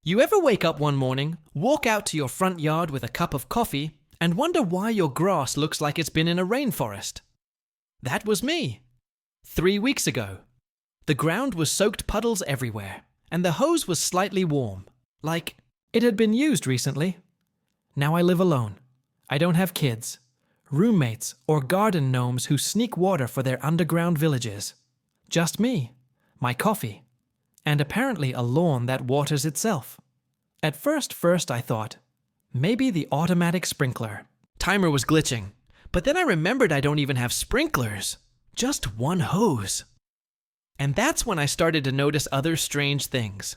You ever wake up one morning, walk out to your front yard with a cup of coffee, and wonder why your grass looks like it's been in a rainforest? That was me. 3 weeks ago. The ground was soaked puddles everywhere, and the hose was slightly warm, like it had been used recently. Now I live alone. I don't have kids, roommates, or garden gnomes who sneak water for their underground villages. Just me, my coffee, and apparently a lawn that waters itself. At first I thought, maybe the automatic sprinkler. Timer was glitching, but then I remembered I don't even have sprinklers, just one hose. And that's when I started to notice other strange things.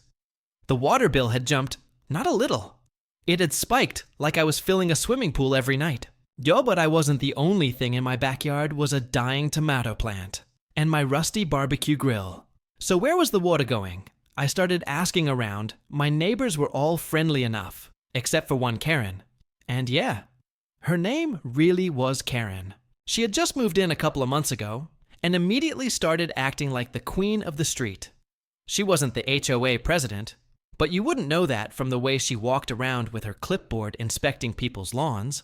The water bill had jumped, not a little. It had spiked like I was filling a swimming pool every night. Yo, but I wasn't the only thing in my backyard was a dying tomato plant and my rusty barbecue grill. So where was the water going? I started asking around. My neighbors were all friendly enough, except for one Karen. And yeah, her name really was Karen. She had just moved in a couple of months ago and immediately started acting like the queen of the street. She wasn't the HOA president, but you wouldn't know that from the way she walked around with her clipboard inspecting people's lawns.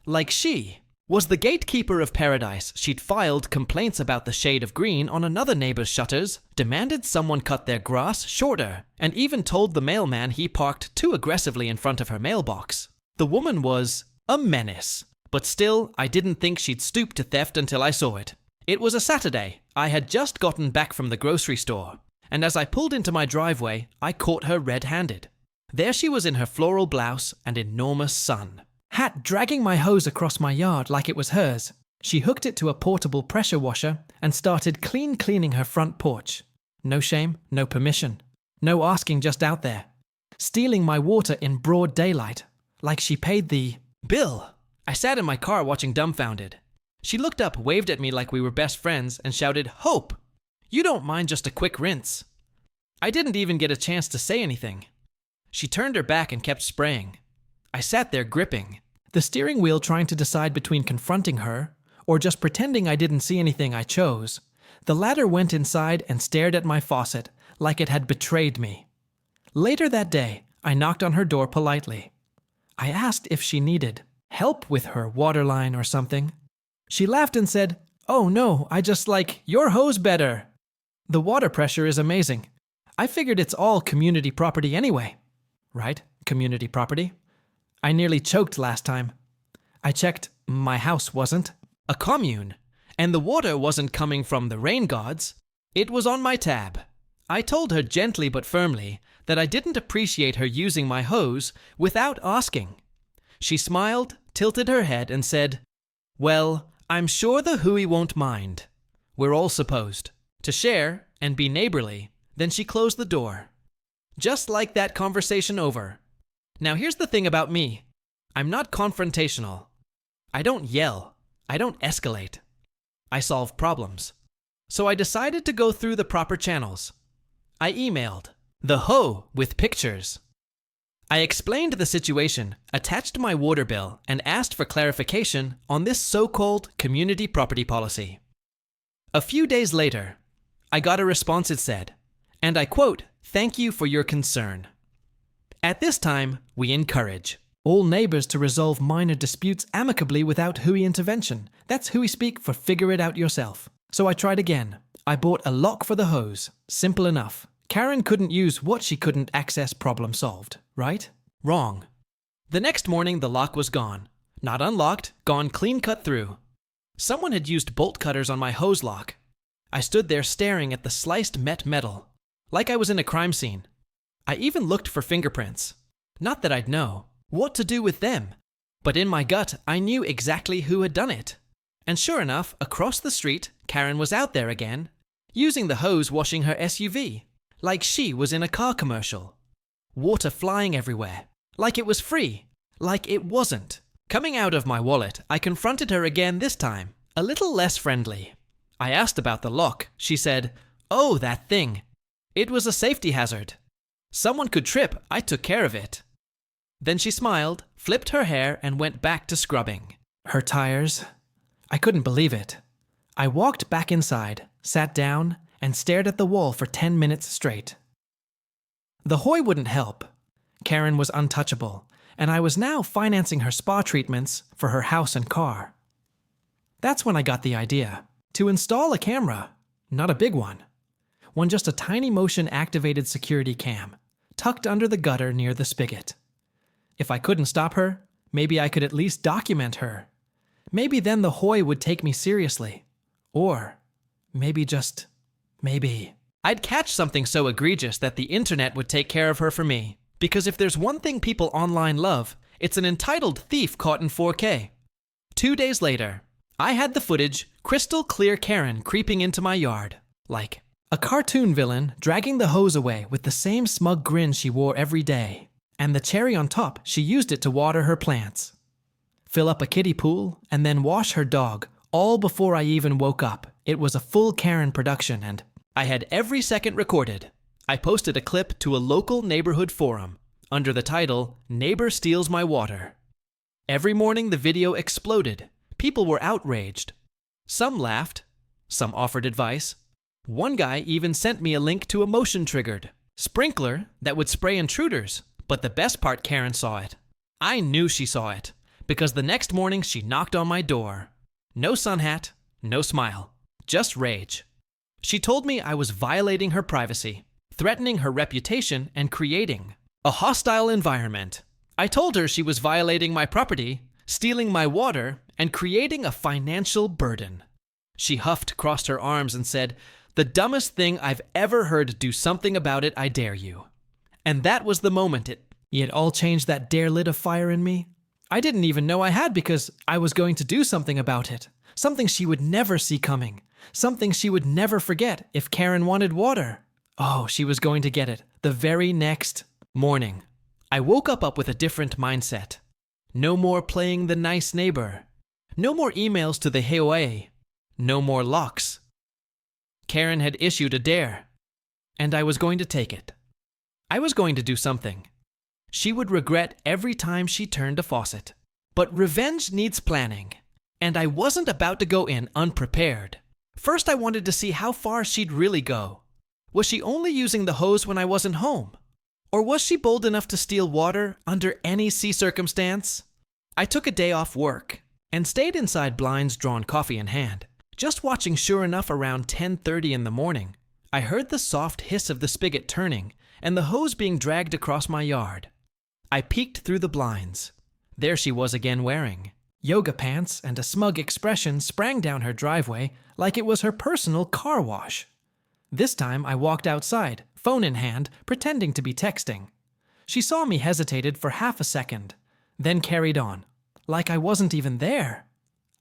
Like she was the gatekeeper of paradise. She'd filed complaints about the shade of green on another neighbor's shutters, demanded someone cut their grass shorter, and even told the mailman he parked too aggressively in front of her mailbox. The woman was a menace, but still, I didn't think she'd stoop to theft until I saw it. It was a Saturday. I had just gotten back from the grocery store, and as I pulled into my driveway, I caught her red-handed. There she was in her floral blouse and enormous sun hat, dragging my hose across my yard like it was hers. She hooked it to a portable pressure washer and started cleaning her front porch. No shame, no permission, no asking, just out there. Stealing my water in broad daylight, like she paid the bill. I sat in my car watching dumbfounded. She looked up, waved at me like we were best friends, and shouted, "Hope! You don't mind just a quick rinse." I didn't even get a chance to say anything. She turned her back and kept spraying. I sat there gripping the steering wheel, trying to decide between confronting her or just pretending I didn't see anything. I chose the latter, went inside and stared at my faucet like it had betrayed me. Later that day, I knocked on her door politely. I asked if she needed help with her water line or something. She laughed and said, "Oh no, I just like your hose better. The water pressure is amazing. I figured it's all community property anyway." Right? Community property? I nearly choked last time. I checked, my house wasn't a commune, and the water wasn't coming from the rain gods. It was on my tab. I told her gently but firmly that I didn't appreciate her using my hose without asking. She smiled, tilted her head, and said, "Well, I'm sure the HOA won't mind. We're all supposed to share and be neighborly." Then she closed the door. Just like that, conversation over. Now here's the thing about me. I'm not confrontational. I don't yell. I don't escalate. I solve problems. So I decided to go through the proper channels. I emailed the HOA with pictures. I explained the situation, attached my water bill, and asked for clarification on this so-called community property policy. A few days later, I got a response. It said, and I quote, "Thank you for your concern. At this time, we encourage all neighbors to resolve minor disputes amicably without HOA intervention." That's HOA speak for figure it out yourself. So I tried again. I bought a lock for the hose. Simple enough. Karen couldn't use what she couldn't access. Problem solved, right? Wrong. The next morning, the lock was gone. Not unlocked, gone clean cut through. Someone had used bolt cutters on my hose lock. I stood there staring at the sliced metal, like I was in a crime scene. I even looked for fingerprints. Not that I'd know what to do with them, but in my gut, I knew exactly who had done it. And sure enough, across the street, Karen was out there again, using the hose, washing her SUV, like she was in a car commercial. Water flying everywhere, like it was free, like it wasn't. Coming out of my wallet, I confronted her again, this time, a little less friendly. I asked about the lock. She said, "Oh, that thing. It was a safety hazard. Someone could trip. I took care of it." Then she smiled, flipped her hair, and went back to scrubbing her tires. I couldn't believe it. I walked back inside, sat down, and stared at the wall for 10 minutes straight. The HOA wouldn't help. Karen was untouchable, and I was now financing her spa treatments for her house and car. That's when I got the idea to install a camera, not a big one just a tiny motion-activated security cam, tucked under the gutter near the spigot. If I couldn't stop her, maybe I could at least document her. Maybe then the HOA would take me seriously. Or maybe I'd catch something so egregious that the internet would take care of her for me. Because if there's one thing people online love, it's an entitled thief caught in 4K. 2 days later, I had the footage, crystal clear Karen creeping into my yard, like a cartoon villain dragging the hose away with the same smug grin she wore every day. And the cherry on top, she used it to water her plants, fill up a kiddie pool, and then wash her dog, all before I even woke up. It was a full Karen production, and I had every second recorded. I posted a clip to a local neighborhood forum under the title, "Neighbor Steals My Water." Every morning the video exploded. People were outraged. Some laughed. Some offered advice. One guy even sent me a link to a motion-triggered sprinkler that would spray intruders. But the best part, Karen saw it. I knew she saw it, because the next morning she knocked on my door. No sun hat, no smile, just rage. She told me I was violating her privacy, threatening her reputation, and creating a hostile environment. I told her she was violating my property, stealing my water, and creating a financial burden. She huffed, crossed her arms, and said, "The dumbest thing I've ever heard. Do something about it, I dare you." And that was the moment it all changed. That dare lit a fire in me. I didn't even know I had, because I was going to do something about it. Something she would never see coming. Something she would never forget if Karen wanted water. Oh, she was going to get it the very next morning. I woke up with a different mindset. No more playing the nice neighbor. No more emails to the HOA. No more locks. Karen had issued a dare, and I was going to take it. I was going to do something. She would regret every time she turned a faucet. But revenge needs planning, and I wasn't about to go in unprepared. First, I wanted to see how far she'd really go. Was she only using the hose when I wasn't home? Or was she bold enough to steal water under any sea circumstance? I took a day off work and stayed inside, blinds drawn, coffee in hand, just watching. Sure enough, around 10:30 in the morning, I heard the soft hiss of the spigot turning and the hose being dragged across my yard. I peeked through the blinds. There she was again, wearing yoga pants, and a smug expression sprang down her driveway like it was her personal car wash. This time I walked outside, phone in hand, pretending to be texting. She saw me, hesitated for half a second, then carried on, like I wasn't even there.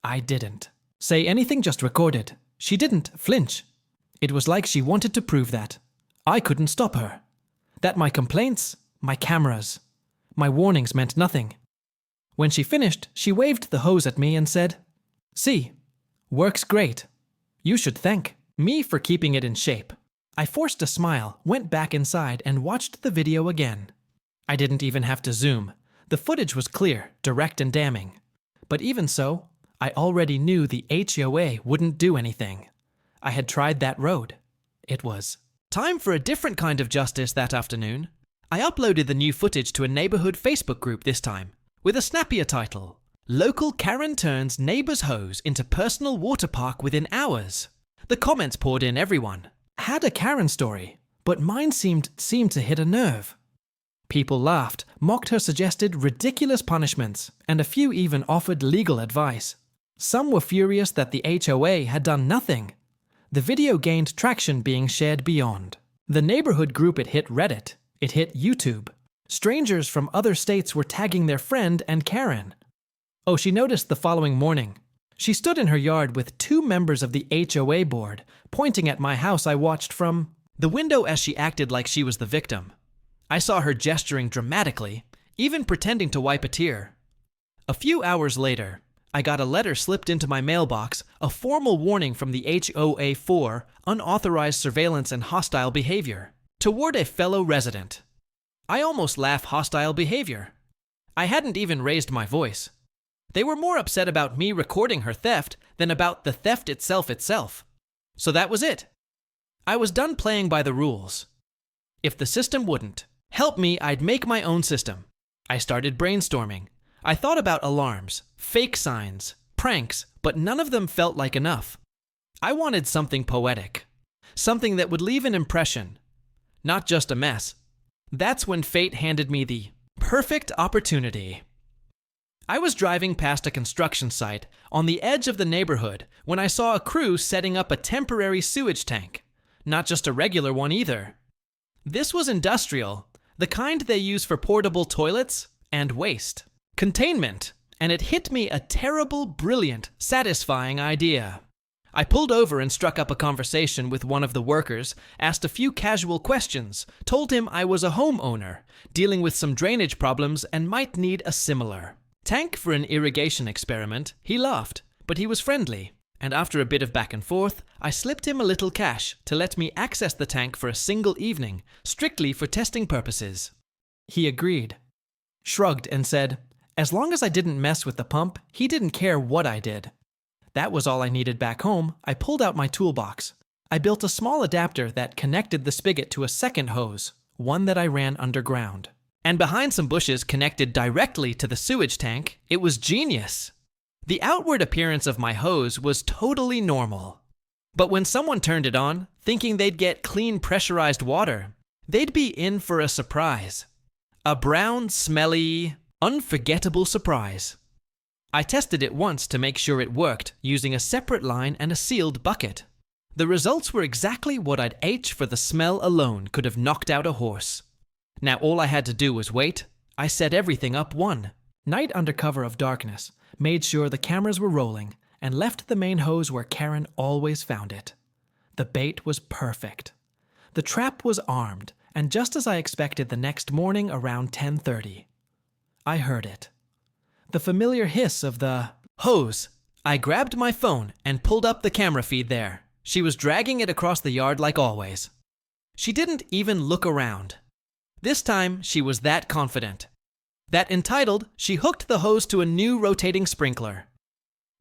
I didn't say anything, just recorded. She didn't flinch. It was like she wanted to prove that I couldn't stop her. That my complaints, my cameras, my warnings meant nothing. When she finished, she waved the hose at me and said, "See, works great. You should thank me for keeping it in shape." I forced a smile, went back inside, and watched the video again. I didn't even have to zoom. The footage was clear, direct, and damning. But even so, I already knew the HOA wouldn't do anything. I had tried that road. It was time for a different kind of justice that afternoon. I uploaded the new footage to a neighborhood Facebook group this time, with a snappier title: "Local Karen turns neighbor's hose into personal water park within hours." The comments poured in. Everyone had a Karen story, but mine seemed to hit a nerve. People laughed, mocked her, suggested ridiculous punishments, and a few even offered legal advice. Some were furious that the HOA had done nothing. The video gained traction, being shared beyond the neighborhood group. It hit Reddit. It hit YouTube. Strangers from other states were tagging their friend and Karen. Oh, she noticed the following morning. She stood in her yard with 2 members of the HOA board, pointing at my house. I watched from the window as she acted like she was the victim. I saw her gesturing dramatically, even pretending to wipe a tear. A few hours later, I got a letter slipped into my mailbox, a formal warning from the HOA for unauthorized surveillance and hostile behavior toward a fellow resident. I almost laugh. Hostile behavior. I hadn't even raised my voice. They were more upset about me recording her theft than about the theft itself. So that was it. I was done playing by the rules. If the system wouldn't, Help me, I'd make my own system. I started brainstorming. I thought about alarms, fake signs, pranks, but none of them felt like enough. I wanted something poetic. Something that would leave an impression. Not just a mess. That's when fate handed me the perfect opportunity. I was driving past a construction site on the edge of the neighborhood when I saw a crew setting up a temporary sewage tank. Not just a regular one either. This was industrial, the kind they use for portable toilets and waste. Containment, and it hit me a terrible, brilliant, satisfying idea. I pulled over and struck up a conversation with one of the workers, asked a few casual questions, told him I was a homeowner, dealing with some drainage problems and might need a similar tank for an irrigation experiment. He laughed, but he was friendly, and after a bit of back and forth, I slipped him a little cash to let me access the tank for a single evening, strictly for testing purposes. He agreed, shrugged and said, as long as I didn't mess with the pump, he didn't care what I did. That was all I needed back home. I pulled out my toolbox. I built a small adapter that connected the spigot to a second hose, one that I ran underground. And behind some bushes connected directly to the sewage tank. It was genius. The outward appearance of my hose was totally normal. But when someone turned it on, thinking they'd get clean pressurized water, they'd be in for a surprise. A brown, smelly, unforgettable surprise. I tested it once to make sure it worked using a separate line and a sealed bucket. The results were exactly what I'd H for the smell alone could have knocked out a horse. Now all I had to do was wait. I set everything up one night under cover of darkness, made sure the cameras were rolling, and left the main hose where Karen always found it. The bait was perfect. The trap was armed, and just as I expected the next morning around 10:30, I heard it. The familiar hiss of the hose. I grabbed my phone and pulled up the camera feed there. She was dragging it across the yard like always. She didn't even look around. This time, she was that confident. That entitled, she hooked the hose to a new rotating sprinkler.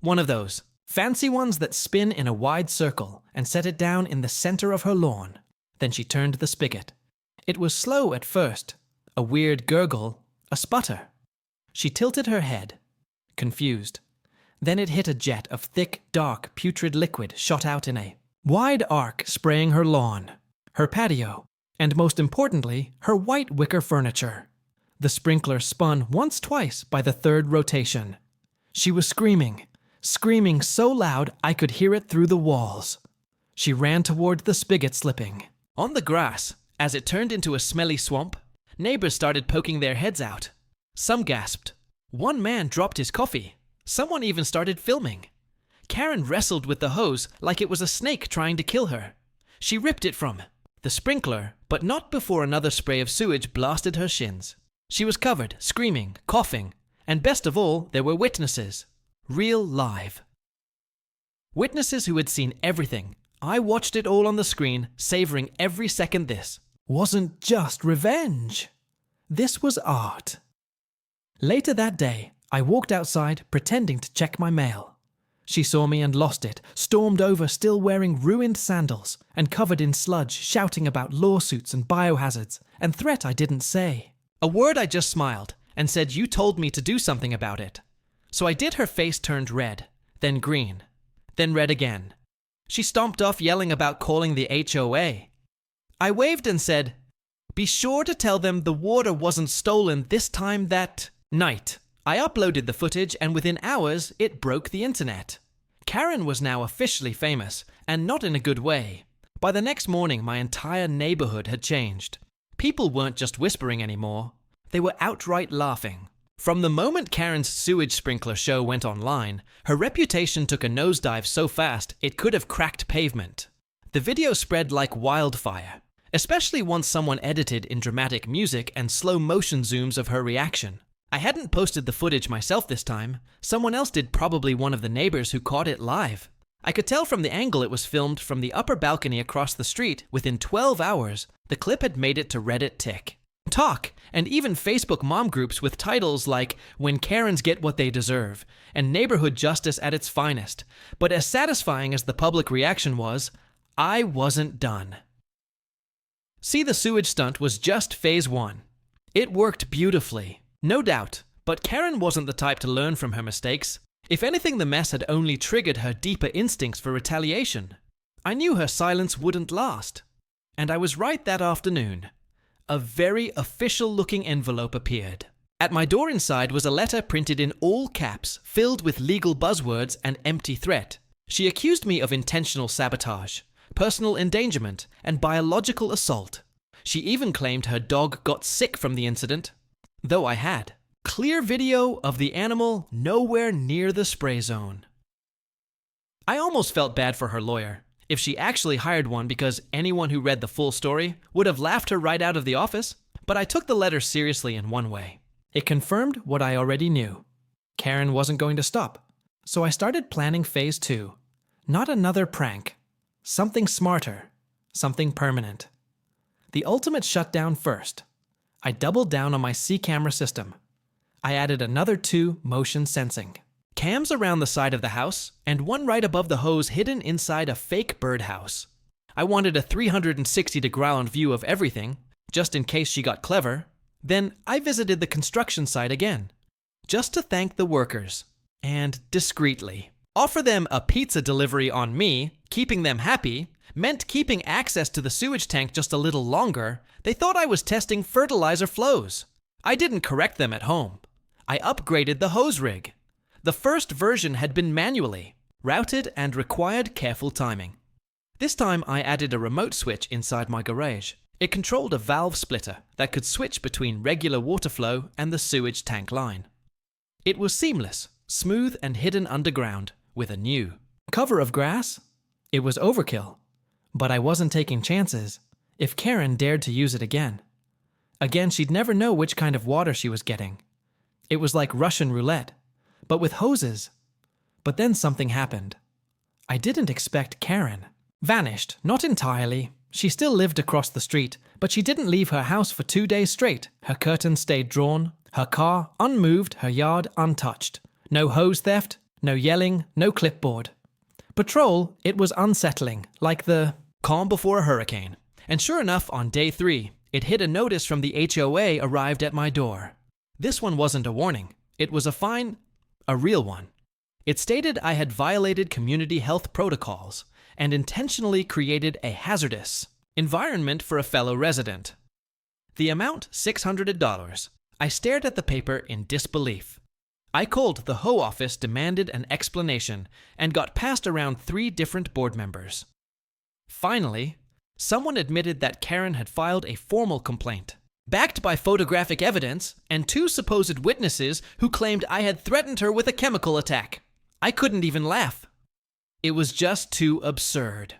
One of those fancy ones that spin in a wide circle, and set it down in the center of her lawn. Then she turned the spigot. It was slow at first, a weird gurgle, a sputter. She tilted her head, confused. Then it hit a jet of thick, dark, putrid liquid shot out in a wide arc, spraying her lawn, her patio, and most importantly, her white wicker furniture. The sprinkler spun once-twice by the third rotation. She was screaming so loud I could hear it through the walls. She ran toward the spigot slipping. On the grass, as it turned into a smelly swamp, neighbors started poking their heads out. Some gasped. One man dropped his coffee. Someone even started filming. Karen wrestled with the hose like it was a snake trying to kill her. She ripped it from the sprinkler, but not before another spray of sewage blasted her shins. She was covered, screaming, coughing, and best of all, there were witnesses. Real live. Witnesses who had seen everything. I watched it all on the screen, savoring every second. This wasn't just revenge. This was art. Later that day, I walked outside pretending to check my mail. She saw me and lost it, stormed over still wearing ruined sandals and covered in sludge, shouting about lawsuits and biohazards and threat I didn't say. A word I just smiled and said, "You told me to do something about it." So I did. Her face turned red, then green, then red again. She stomped off yelling about calling the HOA. I waved and said, "Be sure to tell them the water wasn't stolen this time that night." I uploaded the footage and within hours, it broke the internet. Karen was now officially famous, and not in a good way. By the next morning, my entire neighborhood had changed. People weren't just whispering anymore. They were outright laughing. From the moment Karen's sewage sprinkler show went online, her reputation took a nosedive so fast it could have cracked pavement. The video spread like wildfire, especially once someone edited in dramatic music and slow motion zooms of her reaction. I hadn't posted the footage myself this time. Someone else did, probably one of the neighbors who caught it live. I could tell from the angle it was filmed from the upper balcony across the street. Within 12 hours, the clip had made it to Reddit, TikTok, and even Facebook mom groups with titles like "When Karens Get What They Deserve" and "Neighborhood Justice at its Finest." But as satisfying as the public reaction was, I wasn't done. See, the sewage stunt was just phase 1. It worked beautifully, no doubt, but Karen wasn't the type to learn from her mistakes. If anything, the mess had only triggered her deeper instincts for retaliation. I knew her silence wouldn't last. And I was right that afternoon. A very official-looking envelope appeared. At my door inside was a letter printed in all caps, filled with legal buzzwords and empty threat. She accused me of intentional sabotage, personal endangerment, and biological assault. She even claimed her dog got sick from the incident, though I had clear video of the animal nowhere near the spray zone. I almost felt bad for her lawyer. If she actually hired one, because anyone who read the full story would have laughed her right out of the office. But I took the letter seriously in one way. It confirmed what I already knew. Karen wasn't going to stop. So I started planning phase 2. Not another prank. Something smarter. Something permanent. The ultimate shutdown first. I doubled down on my C-camera system. I added another 2 motion sensing. Cams around the side of the house, and one right above the hose hidden inside a fake birdhouse. I wanted a 360-degree view of everything, just in case she got clever. Then I visited the construction site again, just to thank the workers, and discreetly. Offer them a pizza delivery on me, keeping them happy, meant keeping access to the sewage tank just a little longer. They thought I was testing fertilizer flows. I didn't correct them at home. I upgraded the hose rig. The first version had been manually routed and required careful timing. This time I added a remote switch inside my garage. It controlled a valve splitter that could switch between regular water flow and the sewage tank line. It was seamless, smooth and hidden underground with a new cover of grass. It was overkill, but I wasn't taking chances. If Karen dared to use it again, she'd never know which kind of water she was getting. It was like Russian roulette, but with hoses. But then something happened. I didn't expect Karen. Vanished, not entirely. She still lived across the street, but she didn't leave her house for 2 days straight. Her curtains stayed drawn, her car unmoved, her yard untouched. No hose theft, no yelling, no clipboard. Patrol, it was unsettling, like the calm before a hurricane. And sure enough, on day 3, it hit a notice from the HOA arrived at my door. This one wasn't a warning. It was a fine. A real one. It stated I had violated community health protocols and intentionally created a hazardous environment for a fellow resident. The amount, $600. I stared at the paper in disbelief. I called the HOA office, demanded an explanation, and got passed around 3 different board members. Finally, someone admitted that Karen had filed a formal complaint, backed by photographic evidence and 2 supposed witnesses who claimed I had threatened her with a chemical attack. I couldn't even laugh. It was just too absurd.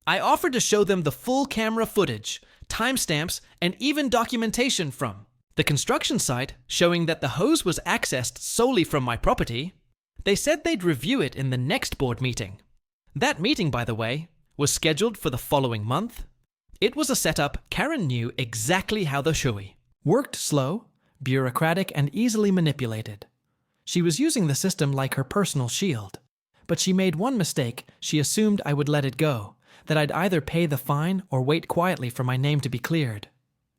I offered to show them the full camera footage, timestamps, and even documentation from the construction site showing that the hose was accessed solely from my property. They said they'd review it in the next board meeting. That meeting, by the way, was scheduled for the following month. It was a setup. Karen knew exactly how the HOA worked: slow, bureaucratic, and easily manipulated. She was using the system like her personal shield. But she made one mistake. She assumed I would let it go, that I'd either pay the fine or wait quietly for my name to be cleared.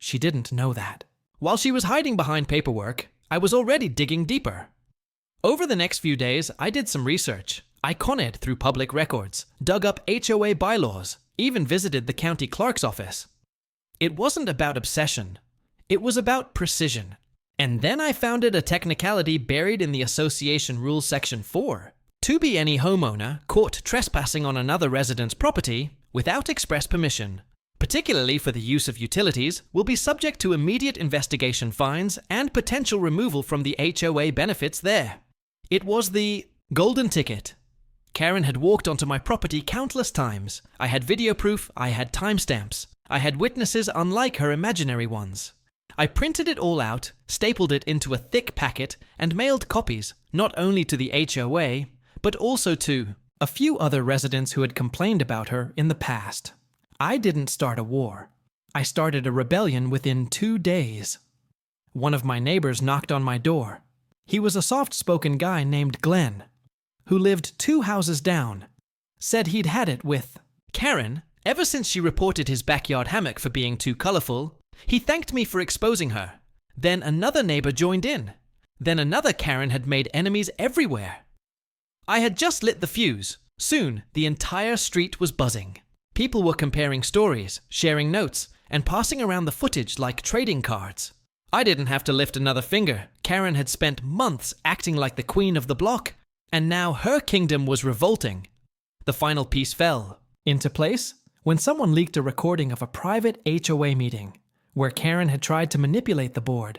She didn't know that. While she was hiding behind paperwork, I was already digging deeper. Over the next few days, I did some research. I conned through public records, dug up HOA bylaws, even visited the county clerk's office. It wasn't about obsession. It was about precision. And then I found a technicality buried in the Association Rules Section 4. To be any homeowner caught trespassing on another resident's property without express permission, particularly for the use of utilities, will be subject to immediate investigation, fines, and potential removal from the HOA benefits there. It was the golden ticket. Karen had walked onto my property countless times. I had video proof, I had timestamps, I had witnesses unlike her imaginary ones. I printed it all out, stapled it into a thick packet, and mailed copies, not only to the HOA, but also to a few other residents who had complained about her in the past. I didn't start a war. I started a rebellion within 2 days. One of my neighbors knocked on my door. He was a soft-spoken guy named Glenn, who lived 2 houses down. Said he'd had it with Karen Ever since she reported his backyard hammock for being too colorful, he thanked me for exposing her. Then another neighbor joined in. Then another Karen had made enemies everywhere. I had just lit the fuse. Soon, the entire street was buzzing. People were comparing stories, sharing notes, and passing around the footage like trading cards. I didn't have to lift another finger. Karen had spent months acting like the queen of the block, and now her kingdom was revolting. The final piece fell into place when someone leaked a recording of a private HOA meeting where Karen had tried to manipulate the board.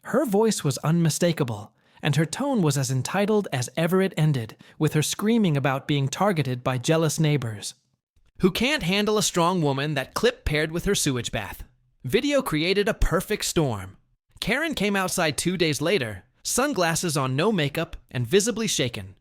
Her voice was unmistakable, and her tone was as entitled as ever it ended, with her screaming about being targeted by jealous neighbors who can't handle a strong woman. That clip paired with her sewage bath. Video created a perfect storm. Karen came outside 2 days later, sunglasses on, no makeup, and visibly shaken.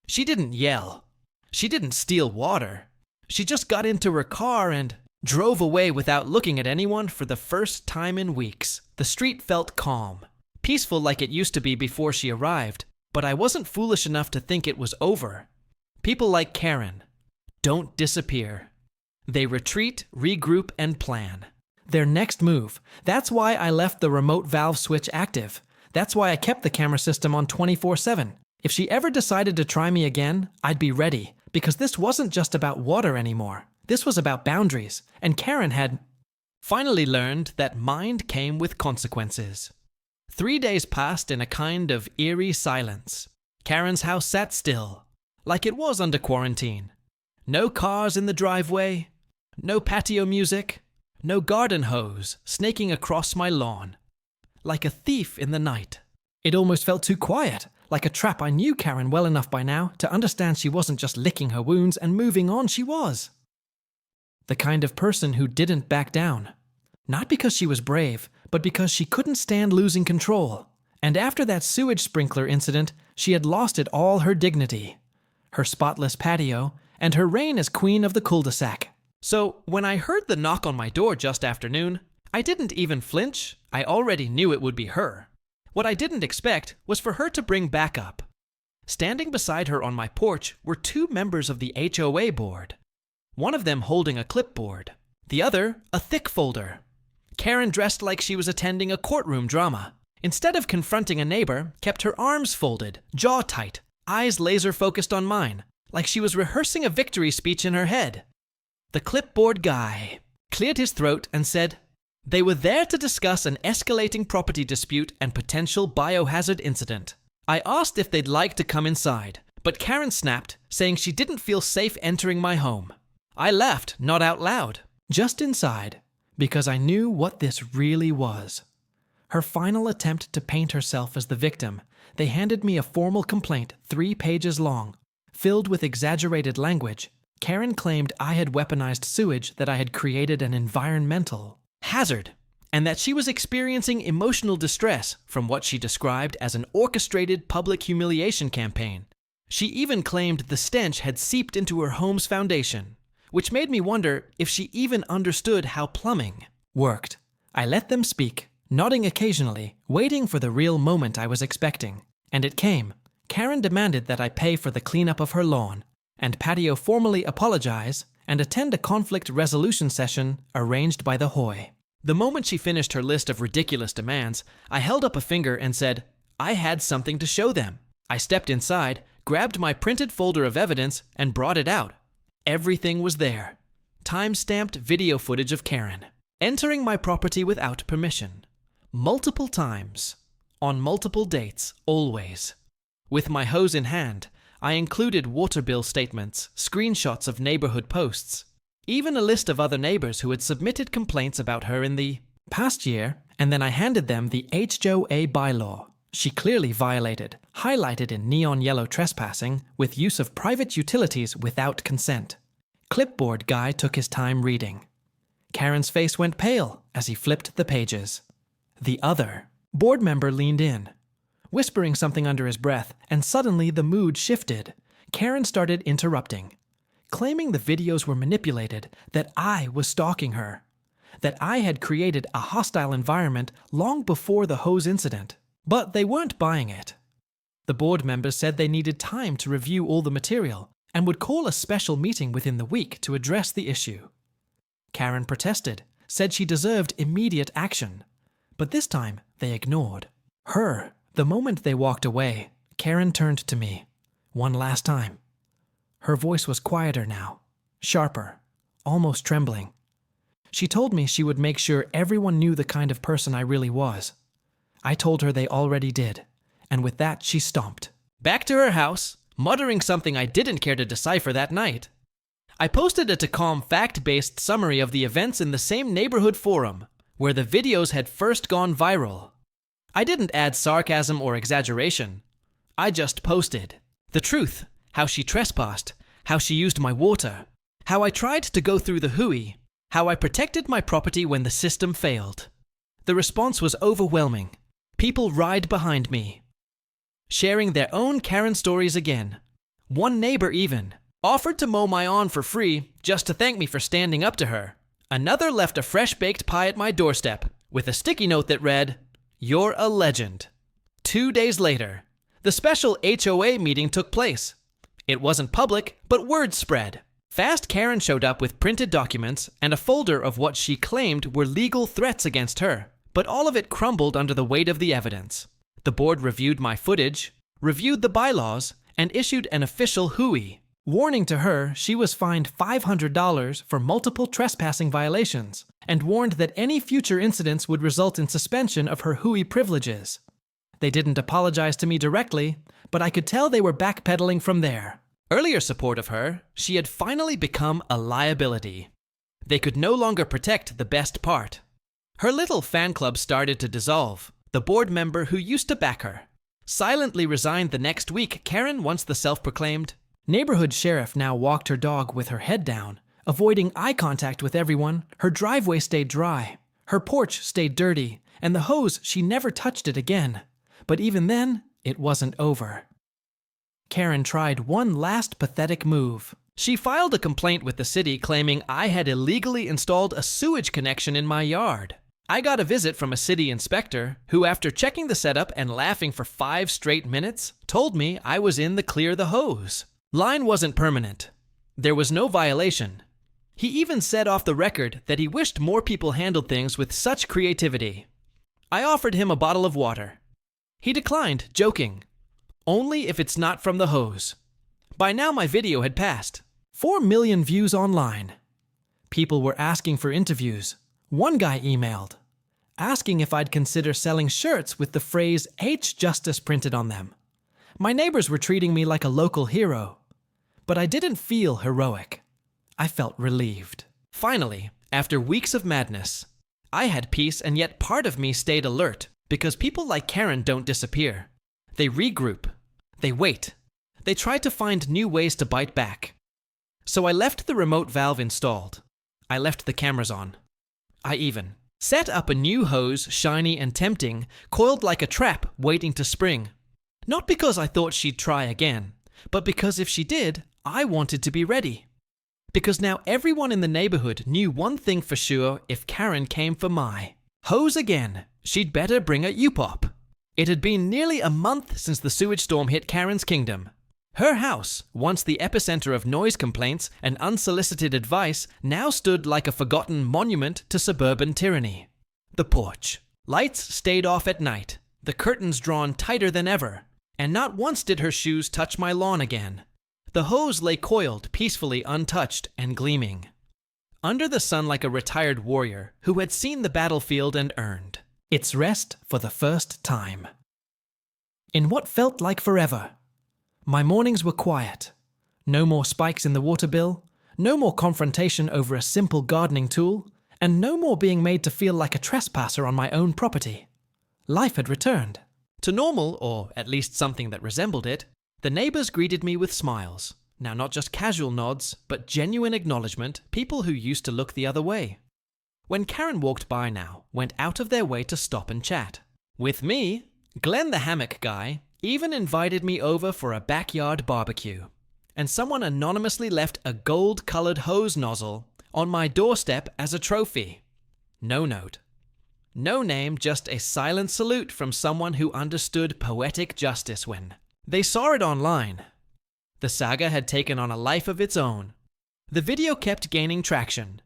She didn't yell. She didn't steal water. She just got into her car and drove away without looking at anyone for the first time in weeks. The street felt calm, peaceful like it used to be before she arrived, but I wasn't foolish enough to think it was over. People like Karen don't disappear. They retreat, regroup, and plan their next move. That's why I left the remote valve switch active. That's why I kept the camera system on 24/7. If she ever decided to try me again, I'd be ready, because this wasn't just about water anymore. This was about boundaries, and Karen had finally learned that mind came with consequences. 3 days passed in a kind of eerie silence. Karen's house sat still, like it was under quarantine. No cars in the driveway, no patio music, no garden hose snaking across my lawn. Like a thief in the night. It almost felt too quiet, like a trap. I knew Karen well enough by now to understand she wasn't just licking her wounds and moving on. She was the kind of person who didn't back down. Not because she was brave, but because she couldn't stand losing control. And after that sewage sprinkler incident, she had lost it all: her dignity, her spotless patio, and her reign as queen of the cul-de-sac. So when I heard the knock on my door just after noon, I didn't even flinch. I already knew it would be her. What I didn't expect was for her to bring backup. Standing beside her on my porch were 2 members of the HOA board. One of them holding a clipboard, the other a thick folder. Karen dressed like she was attending a courtroom drama. Instead of confronting a neighbor, kept her arms folded, jaw tight, eyes laser focused on mine, like she was rehearsing a victory speech in her head. The clipboard guy cleared his throat and said they were there to discuss an escalating property dispute and potential biohazard incident. I asked if they'd like to come inside, but Karen snapped, saying she didn't feel safe entering my home. I laughed, not out loud, just inside, because I knew what this really was. Her final attempt to paint herself as the victim. They handed me a formal complaint, 3 pages long, filled with exaggerated language. Karen claimed I had weaponized sewage, that I had created an environmental hazard, and that she was experiencing emotional distress from what she described as an orchestrated public humiliation campaign. She even claimed the stench had seeped into her home's foundation, which made me wonder if she even understood how plumbing worked. I let them speak, nodding occasionally, waiting for the real moment I was expecting. And it came. Karen demanded that I pay for the cleanup of her lawn, and patio formally apologize and attend a conflict resolution session arranged by the HOA. The moment she finished her list of ridiculous demands, I held up a finger and said, I had something to show them. I stepped inside, grabbed my printed folder of evidence, and brought it out. Everything was there. Time-stamped video footage of Karen entering my property without permission. Multiple times. On multiple dates, always. With my hose in hand, I included water bill statements, screenshots of neighborhood posts, even a list of other neighbors who had submitted complaints about her in the past year, and then I handed them the HOA bylaw she clearly violated, highlighted in neon yellow: trespassing with use of private utilities without consent. Clipboard guy took his time reading. Karen's face went pale as he flipped the pages. The other board member leaned in, whispering something under his breath, and suddenly the mood shifted. Karen started interrupting, claiming the videos were manipulated, that I was stalking her, that I had created a hostile environment long before the hose incident. But they weren't buying it. The board members said they needed time to review all the material and would call a special meeting within the week to address the issue. Karen protested, said she deserved immediate action. But this time, they ignored her. The moment they walked away, Karen turned to me. One last time. Her voice was quieter now, sharper, almost trembling. She told me she would make sure everyone knew the kind of person I really was. I told her they already did, and with that she stomped. Back to her house, muttering something I didn't care to decipher that night. I posted a calm, fact-based summary of the events in the same neighborhood forum, where the videos had first gone viral. I didn't add sarcasm or exaggeration. I just posted the truth, how she trespassed, how she used my water, how I tried to go through the HOA, how I protected my property when the system failed. The response was overwhelming. People ride behind me, sharing their own Karen stories again. One neighbor even offered to mow my lawn for free just to thank me for standing up to her. Another left a fresh-baked pie at my doorstep with a sticky note that read, "You're a legend." 2 days later, the special HOA meeting took place. It wasn't public, but word spread. Fast Karen showed up with printed documents and a folder of what she claimed were legal threats against her, but all of it crumbled under the weight of the evidence. The board reviewed my footage, reviewed the bylaws, and issued an official HOA. Warning to her, she was fined $500 for multiple trespassing violations, and warned that any future incidents would result in suspension of her HOA privileges. They didn't apologize to me directly, but I could tell they were backpedaling from there. Earlier support of her, she had finally become a liability. They could no longer protect the best part. Her little fan club started to dissolve. The board member who used to back her silently resigned the next week. Karen, once the self-proclaimed neighborhood sheriff, now walked her dog with her head down, avoiding eye contact with everyone. Her driveway stayed dry, her porch stayed dirty, and the hose, she never touched it again. But even then, it wasn't over. Karen tried one last pathetic move. She filed a complaint with the city claiming I had illegally installed a sewage connection in my yard. I got a visit from a city inspector who, after checking the setup and laughing for 5 straight minutes, told me I was in the clear the hose. Line wasn't permanent. There was no violation. He even said off the record that he wished more people handled things with such creativity. I offered him a bottle of water. He declined, joking, "Only if it's not from the hose." By now my video had passed. 4 million views online. People were asking for interviews. One guy emailed, asking if I'd consider selling shirts with the phrase H Justice printed on them. My neighbors were treating me like a local hero. But I didn't feel heroic. I felt relieved. Finally, after weeks of madness, I had peace, and yet part of me stayed alert, because people like Karen don't disappear. They regroup. They wait. They try to find new ways to bite back. So I left the remote valve installed. I left the cameras on. I even set up a new hose, shiny and tempting, coiled like a trap waiting to spring. Not because I thought she'd try again, but because if she did, I wanted to be ready. Because now everyone in the neighborhood knew one thing for sure: if Karen came for my hose again, she'd better bring a U-Pop. It had been nearly a month since the sewage storm hit Karen's kingdom. Her house, once the epicenter of noise complaints and unsolicited advice, now stood like a forgotten monument to suburban tyranny. The porch. Lights stayed off at night, the curtains drawn tighter than ever, and not once did her shoes touch my lawn again. The hose lay coiled, peacefully untouched and gleaming, under the sun like a retired warrior who had seen the battlefield and earned its rest for the first time. In what felt like forever, my mornings were quiet. No more spikes in the water bill, no more confrontation over a simple gardening tool, and no more being made to feel like a trespasser on my own property. Life had returned to normal, or at least something that resembled it. The neighbors greeted me with smiles. Now not just casual nods, but genuine acknowledgement, people who used to look the other way. When Karen walked by now, went out of their way to stop and chat. With me, Glenn the hammock guy even invited me over for a backyard barbecue. And someone anonymously left a gold-colored hose nozzle on my doorstep as a trophy. No note. No name, just a silent salute from someone who understood poetic justice when they saw it online. The saga had taken on a life of its own. The video kept gaining traction.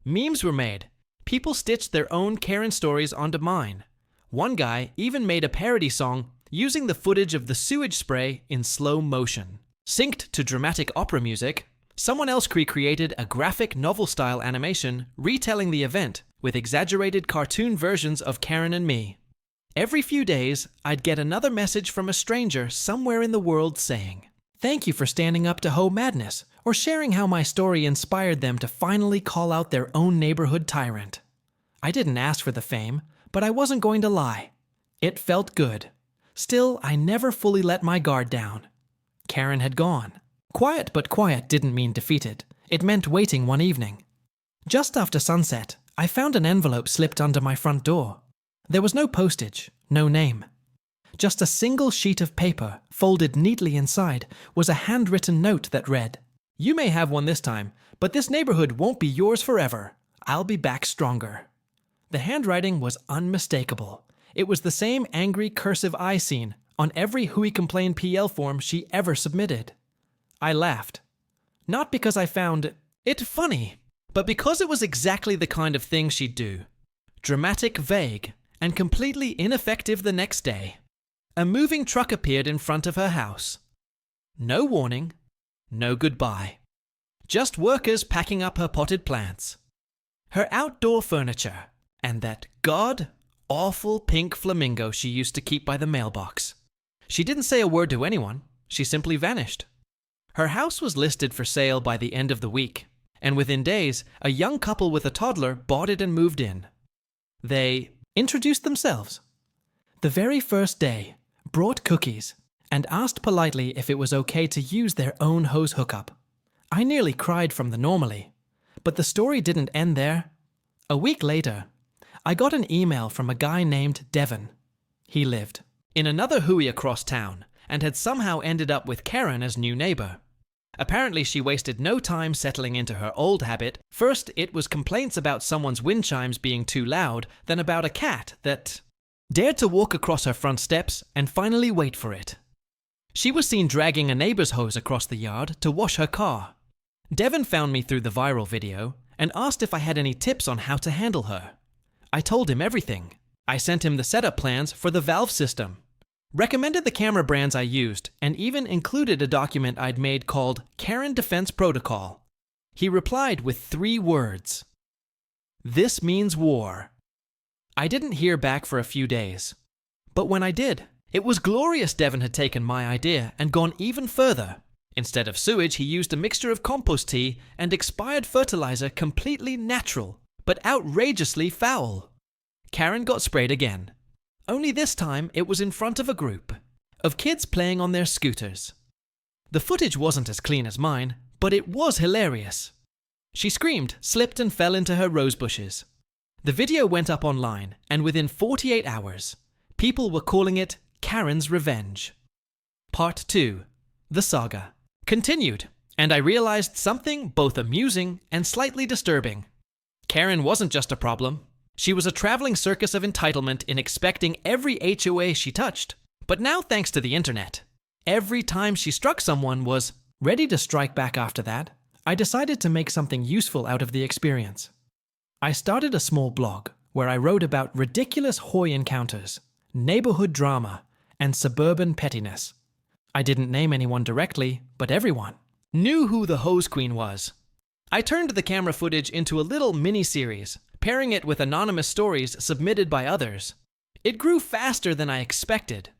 Memes were made. People stitched their own Karen stories onto mine. One guy even made a parody song using the footage of the sewage spray in slow motion. Synced to dramatic opera music, someone else recreated a graphic novel-style animation retelling the event with exaggerated cartoon versions of Karen and me. Every few days, I'd get another message from a stranger somewhere in the world saying, "Thank you for standing up to HOA madness," or sharing how my story inspired them to finally call out their own neighborhood tyrant. I didn't ask for the fame, but I wasn't going to lie. It felt good. Still, I never fully let my guard down. Karen had gone. Quiet but quiet didn't mean defeated. It meant waiting one evening. Just after sunset, I found an envelope slipped under my front door. There was no postage, no name. Just a single sheet of paper, folded neatly inside, was a handwritten note that read, "You may have one this time, but this neighborhood won't be yours forever. I'll be back stronger." The handwriting was unmistakable. It was the same angry cursive I seen on every HOA complaint PL form she ever submitted. I laughed. Not because I found it funny, but because it was exactly the kind of thing she'd do. Dramatic, vague, and completely ineffective the next day. A moving truck appeared in front of her house. No warning, no goodbye. Just workers packing up her potted plants. Her outdoor furniture, and that god-awful pink flamingo she used to keep by the mailbox. She didn't say a word to anyone. She simply vanished. Her house was listed for sale by the end of the week, and within days, a young couple with a toddler bought it and moved in. They introduced themselves. The very first day, brought cookies, and asked politely if it was okay to use their own hose hookup. I nearly cried from the normally, but the story didn't end there. A week later, I got an email from a guy named Devon. He lived in another HOA across town and had somehow ended up with Karen as new neighbor. Apparently she wasted no time settling into her old habit. First it was complaints about someone's wind chimes being too loud, then about a cat that dared to walk across her front steps and finally wait for it. She was seen dragging a neighbor's hose across the yard to wash her car. Devon found me through the viral video and asked if I had any tips on how to handle her. I told him everything. I sent him the setup plans for the valve system, recommended the camera brands I used, and even included a document I'd made called Karen Defense Protocol. He replied with 3 words. "This means war." I didn't hear back for a few days. But when I did, it was glorious Devon had taken my idea and gone even further. Instead of sewage, he used a mixture of compost tea and expired fertilizer, completely natural, but outrageously foul. Karen got sprayed again. Only this time it was in front of a group of kids playing on their scooters. The footage wasn't as clean as mine, but it was hilarious. She screamed, slipped and fell into her rose bushes. The video went up online, and within 48 hours, people were calling it Karen's Revenge. Part 2. The saga continued, and I realized something both amusing and slightly disturbing. Karen wasn't just a problem. She was a traveling circus of entitlement in expecting every HOA she touched. But now, thanks to the internet, every time she struck someone was ready to strike back after that. I decided to make something useful out of the experience. I started a small blog where I wrote about ridiculous HOA encounters, neighborhood drama, and suburban pettiness. I didn't name anyone directly, but everyone knew who the hose queen was. I turned the camera footage into a little mini-series, pairing it with anonymous stories submitted by others. It grew faster than I expected.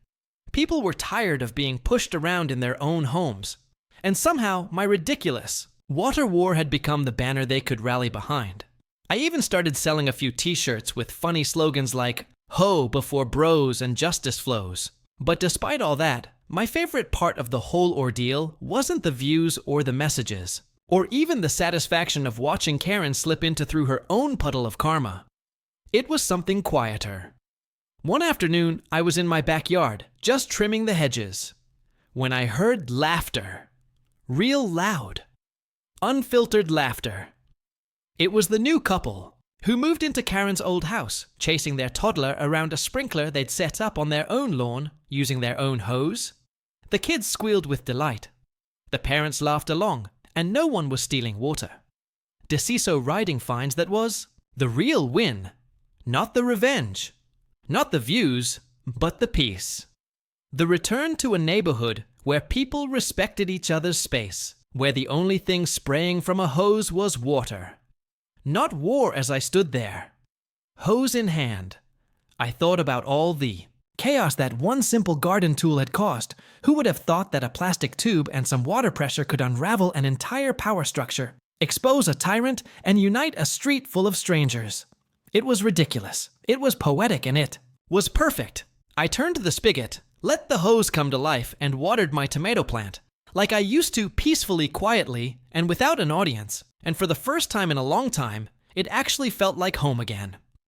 People were tired of being pushed around in their own homes, and somehow my ridiculous water war had become the banner they could rally behind. I even started selling a few t-shirts with funny slogans like "Ho before bros and justice flows." But despite all that, my favorite part of the whole ordeal wasn't the views or the messages, or even the satisfaction of watching Karen slip into through her own puddle of karma. It was something quieter. One afternoon, I was in my backyard, just trimming the hedges, when I heard laughter. Real loud. Unfiltered laughter. It was the new couple, who moved into Karen's old house, chasing their toddler around a sprinkler they'd set up on their own lawn, using their own hose. The kids squealed with delight. The parents laughed along, and no one was stealing water. DeCiso riding fines that was the real win. Not the revenge. Not the views, but the peace. The return to a neighborhood where people respected each other's space, where the only thing spraying from a hose was water. Not war as I stood there. Hose in hand. I thought about all the chaos that one simple garden tool had caused. Who would have thought that a plastic tube and some water pressure could unravel an entire power structure, expose a tyrant, and unite a street full of strangers? It was ridiculous. It was poetic, and it was perfect. I turned the spigot, let the hose come to life, and watered my tomato plant, like I used to, peacefully, quietly, and without an audience. And for the first time in a long time, it actually felt like home again.